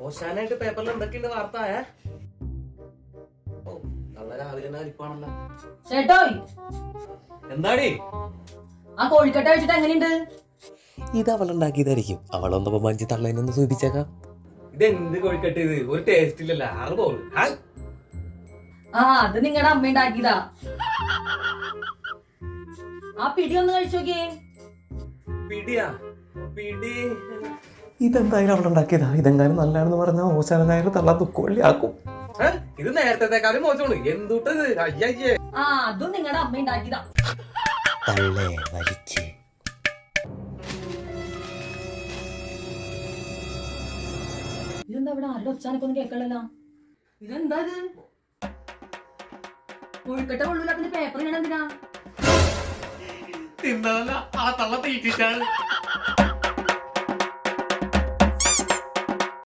ഓശാനായിട്ട് പേപ്പറിൽ എന്തൊക്കെയുണ്ട് വാർത്ത? ഓ നല്ല രാവിലെ തന്നെ അരിപ്പാണല്ലോ. ചേട്ടോയ് എന്താടി ആ കോഴിക്കട്ട വെച്ചിട്ട് എങ്ങനെയുണ്ട്? ഇത് അവളുണ്ടാക്കിയതായിരിക്കും. അവളൊന്നപ്പോ മഞ്ചി തള്ളേനൊന്ന് സൂചിപ്പിച്ചേക്കാം. ഇത് എന്ത് കോഴിക്കട്ട് ഇത്? ഒരു ടേസ്റ്റ് ഇല്ലല്ലോ. ആറ് പോള്. ആ അത് നിങ്ങളുടെ അമ്മ ഉണ്ടാക്കിയതാ. ആ പിടി ഒന്ന് കഴിച്ചു നോക്കിയേ. പിടിയാ? പിടി ഇതെന്തായാലും അവളുണ്ടാക്കിയതാ. ഇതെന്തായാലും നല്ലതാണെന്ന് പറഞ്ഞാൽ ഓശാനായ തള്ള തുക്കുവള്ളി ആക്കും. ഇത് നേരത്തെക്കാളും മോശമാണ്. എന്തുട്ടത്? അയ്യേ. ആ അതും നിങ്ങളുടെ അമ്മ ഉണ്ടാക്കിയതാ. തള്ളേ വലിച്ച് ഇതെന്താ ഇവിടെ ആരുടെ ഒച്ചാനൊക്കൊന്നും കേൾക്കണല്ലോ? ഇതെന്താ ഇത്? കോഴിക്കട്ട കൊള്ളൂല, പിന്നെ പേപ്പർ ഞാൻ എന്തിനാ? തിന്നാല ആ തള്ള തീറ്റിച്ചാണ്.